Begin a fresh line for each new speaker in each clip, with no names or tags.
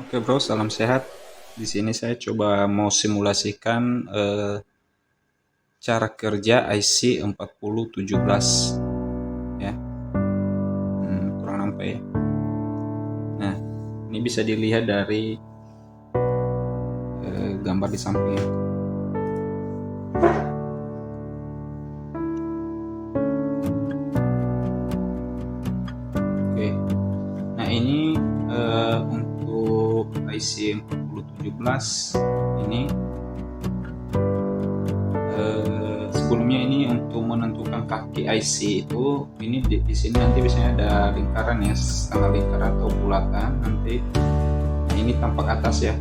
Oke bro, salam sehat. Di sini saya coba mau simulasikan cara kerja IC 4017 ya. Kurang nampak ya. Nah, ini bisa dilihat dari gambar di samping. Oke. Nah, ini untuk IC 4017 ini sebelumnya ini untuk menentukan kaki IC itu ini di sini nanti biasanya ada lingkaran ya, setengah lingkaran atau bulatan nanti. Nah, ini tampak atas ya.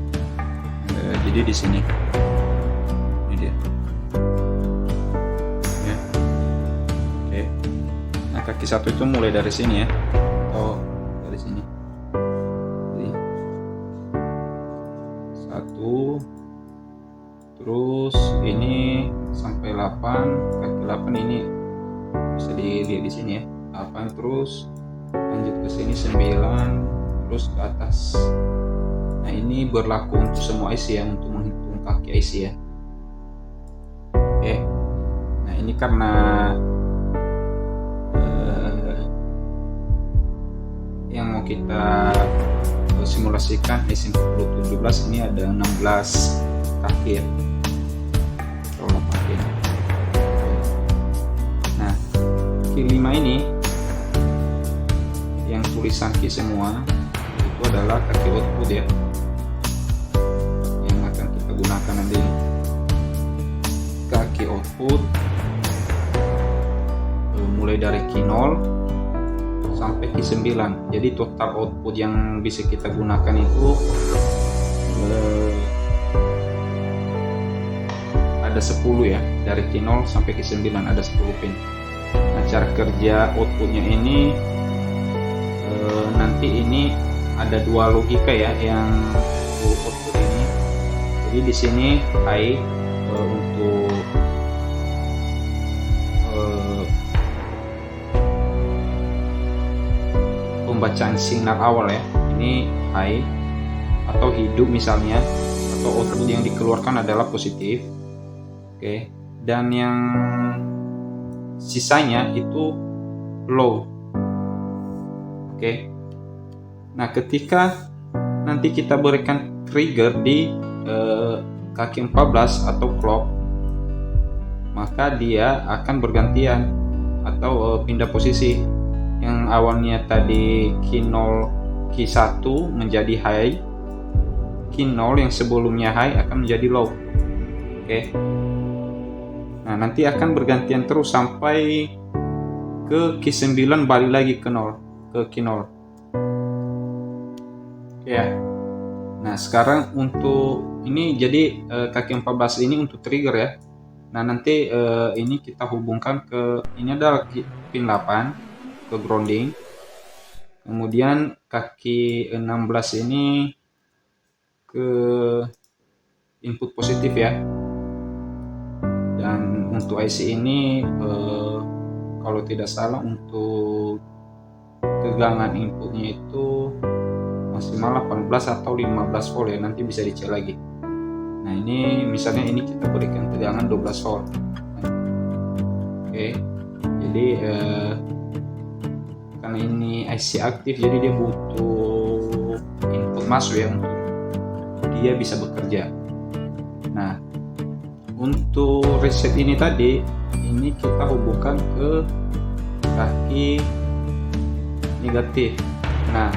Jadi di sini ini dia ya. Oke. Nah, kaki satu itu mulai dari sini ya, atau dari sini. Jadi satu, terus ini sampai 8, kaki 8 ini bisa dilihat di sini ya, 8, terus lanjut ke sini 9, terus ke atas. Nah, ini berlaku untuk semua IC ya, untuk menghitung kaki IC ya. Oke. Nah, ini karena yang mau kita simulasikan IC 4017 ini ada 16 kaki ya. Nah, Q5 ini yang tulisan Q semua itu adalah kaki output ya, yang akan kita gunakan nanti. Kaki output mulai dari Q0 sampai Q9. Jadi total output yang bisa kita gunakan itu ada 10 ya, dari Q0 sampai Q9 ada 10 pin. Nah, cara kerja outputnya ini nanti ini ada dua logika ya yang output ini. Jadi di sini high untuk pembacaan signal awal ya, ini high atau hidup misalnya, atau output yang dikeluarkan adalah positif. Oke, dan yang sisanya itu low. Oke. Nah, ketika nanti kita berikan trigger di kaki 14 atau clock, maka dia akan bergantian atau pindah posisi. Yang awalnya tadi Q0 Q1 menjadi high, Q0 yang sebelumnya high akan menjadi low. Oke. Nah, nanti akan bergantian terus sampai ke Q9 balik lagi ke Q0 ya. Nah, sekarang untuk ini jadi kaki 14 ini untuk trigger ya. Nah, nanti ini kita hubungkan ke, ini adalah pin 8 ke grounding, kemudian kaki 16 ini ke input positif ya. Dan untuk IC ini kalau tidak salah untuk tegangan inputnya itu maksimal 18 atau 15 volt ya, nanti bisa dicek lagi. Nah, ini misalnya ini kita berikan tegangan 12 volt. Oke, jadi karena ini IC aktif, jadi dia butuh input masuk ya untuk dia bisa bekerja. Nah, untuk reset ini tadi, ini kita hubungkan ke kaki negatif. Nah,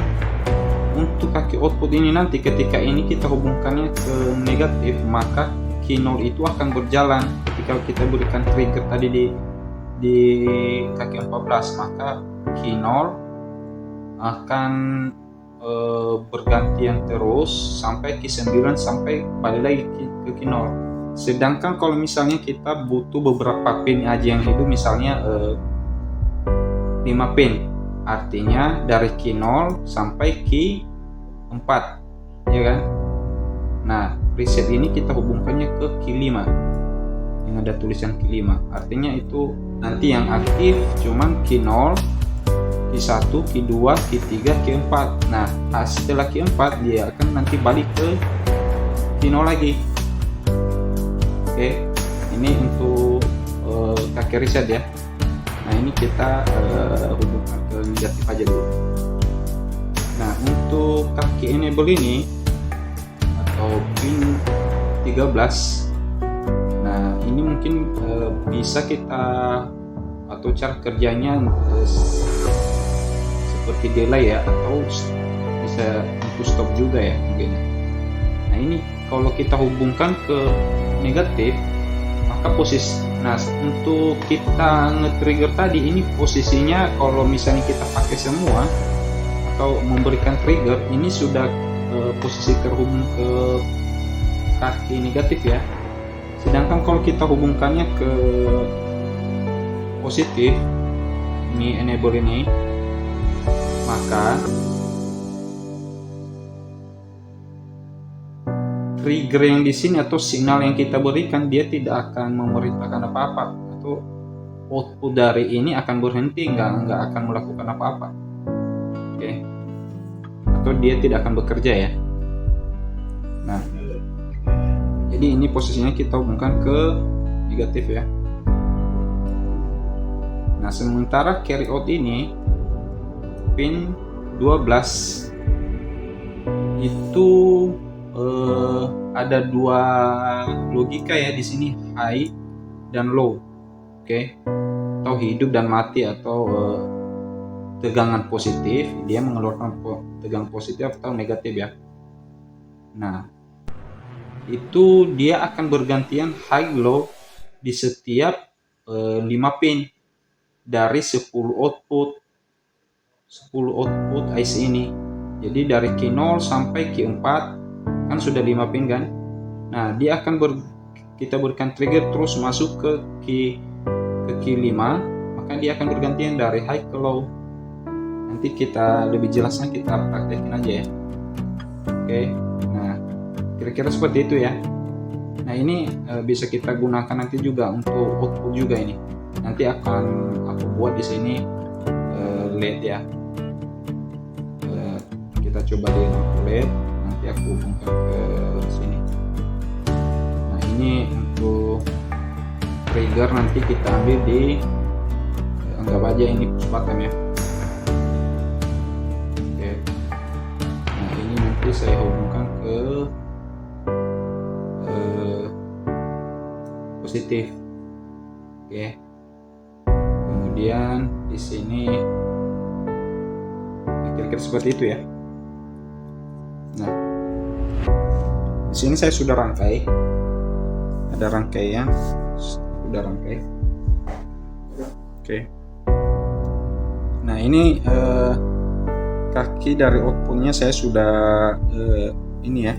untuk kaki output ini nanti ketika ini kita hubungkannya ke negatif, maka Q0 itu akan berjalan. Ketika kita berikan trigger tadi di kaki 14, maka Q0 akan bergantian terus sampai Q9 sampai balik lagi ke Q0. Sedangkan kalau misalnya kita butuh beberapa pin aja yang hidup, misalnya 5 pin, artinya dari Q0 sampai Q4 ya kan. Nah, reset ini kita hubungkannya ke Q5 yang ada tulisan Q5, artinya itu nanti yang aktif cuman Q0 Q1, Q2, Q3, Q4. Nah, setelah Q4 dia akan nanti balik ke Q0 lagi. Oke, ini untuk kaki reset ya. Nah, ini kita hubungkan ke negatif aja dulu. Nah, untuk kaki enable ini atau pin 13, nah ini mungkin bisa kita, atau cara kerjanya seperti delay ya, atau bisa untuk stop juga ya mungkin. Nah, ini kalau kita hubungkan ke negatif, maka untuk kita nge-trigger tadi, ini posisinya kalau misalnya kita pakai semua atau memberikan trigger, ini sudah posisi terhubung ke kaki negatif ya. Sedangkan kalau kita hubungkannya ke positif, ini enable ini, maka trigger yang di sini atau sinyal yang kita berikan, dia tidak akan memerintahkan apa-apa, atau output dari ini akan berhenti, nggak akan melakukan apa-apa. Oke. Atau dia tidak akan bekerja ya. Nah, jadi ini posisinya kita hubungkan ke negatif ya. Nah, sementara carry out ini pin 12 itu ada dua logika ya di sini, high dan low. Oke. Atau hidup dan mati, atau tegangan positif, dia mengeluarkan tegangan positif atau negatif ya. Nah, itu dia akan bergantian high low di setiap 5 pin dari 10 output IC ini. Jadi dari Q0 sampai Q4 kan sudah 5 pin kan. Nah, dia akan kita berikan trigger terus masuk ke Q5, maka dia akan bergantian dari high ke low. Nanti kita lebih jelasnya kita praktekin aja ya. Oke. Nah, kira-kira seperti itu ya. Nah, ini bisa kita gunakan nanti juga untuk output juga ini. Nanti akan aku buat di sini LED ya. Kita coba di lampu LED, nanti aku hubungkan ke sini. Nah, ini untuk trigger nanti kita ambil di anggap aja ini push button ya. Oke. Nah, ini nanti saya hubungkan ke positif. Oke. Kemudian di sini kira-kira seperti itu ya. Nah, di sini saya sudah rangkai, ada rangkaian, sudah rangkai. Oke. Nah, ini kaki dari outputnya saya sudah ini ya.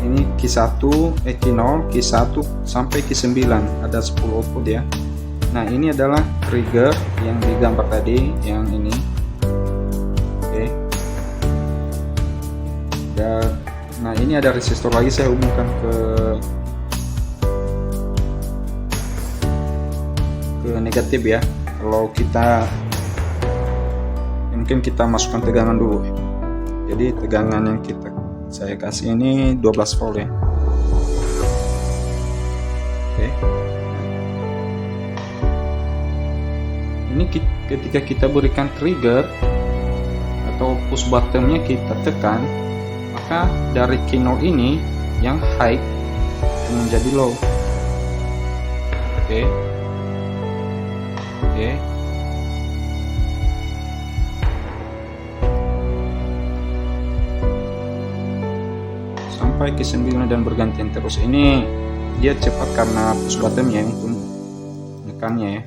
Ini Q1, Q0, Q1 sampai Q9, ada 10 output ya. Nah, ini adalah trigger yang digambar tadi, yang ini. Oke. Dan nah, ini ada resistor lagi, saya hubungkan ke negatif ya. Kalau kita mungkin kita masukkan tegangan dulu. Jadi tegangan yang saya kasih ini 12 volt ya. Oke. Ini ketika kita berikan trigger atau push buttonnya kita tekan, maka dari Q0 ini yang high menjadi low. Oke. Oke. Sampai Q9 dan bergantian terus. Ini dia cepat karena push buttonnya untuk menekannya ya.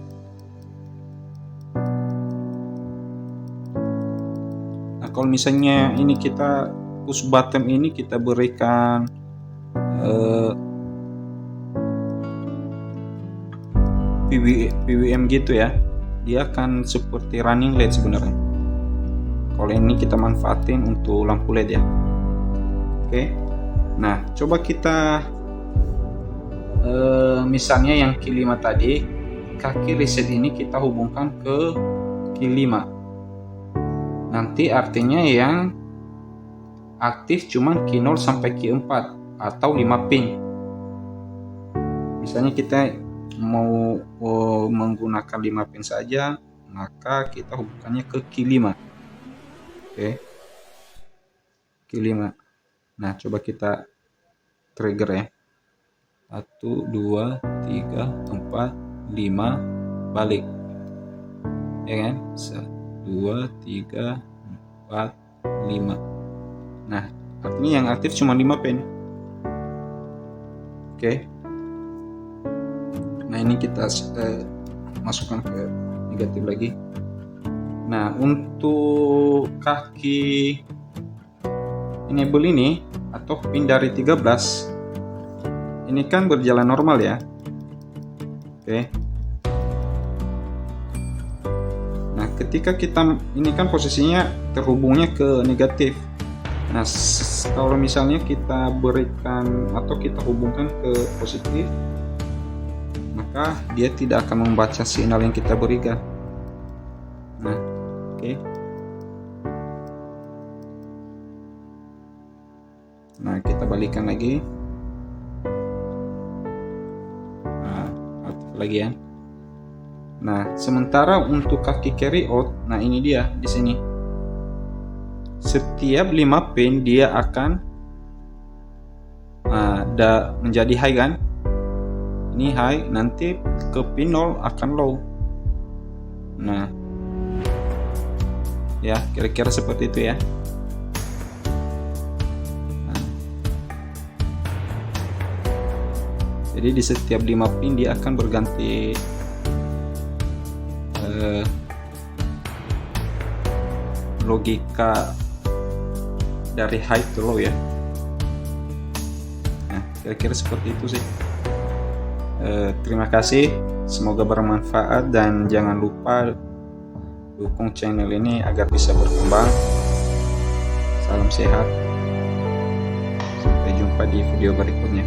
Nah, kalau misalnya ini kita push button ini kita berikan PWM gitu ya, dia akan seperti running LED sebenarnya. Kalau ini kita manfaatin untuk lampu LED ya. Oke. Nah, coba kita misalnya yang Q5 tadi, kaki reset ini kita hubungkan ke Q5. Nanti artinya yang aktif cuma Q0 sampai Q4 atau 5 pin. Misalnya kita mau menggunakan 5 pin saja, maka kita hubungkannya ke Q5. Oke. Q5. Nah, coba kita trigger ya. 1 2 3 4 5 balik. Ya kan? 1 2 3 4 5. Nah, artinya yang aktif cuma 5 pin. Oke. Nah, ini kita masukkan ke negatif lagi. Nah, untuk kaki enable ini atau pin dari 13 ini kan berjalan normal ya. Oke. Nah, ketika kita ini kan posisinya terhubungnya ke negatif. Nah, kalau misalnya kita berikan atau kita hubungkan ke positif, maka dia tidak akan membaca sinyal yang kita berikan. Nah, oke. Nah, kita balikan lagi. Nah, aktif lagi ya. Nah, sementara untuk kaki carry out, nah ini dia di sini. Setiap 5 pin dia akan menjadi high kan? Ini high, nanti ke pin 0 akan low. Nah, ya kira-kira seperti itu ya. Nah, jadi di setiap 5 pin dia akan berganti logika dari high to low ya. Nah, kira-kira seperti itu sih. Terima kasih, semoga bermanfaat dan jangan lupa dukung channel ini agar bisa berkembang. Salam sehat, sampai jumpa di video berikutnya.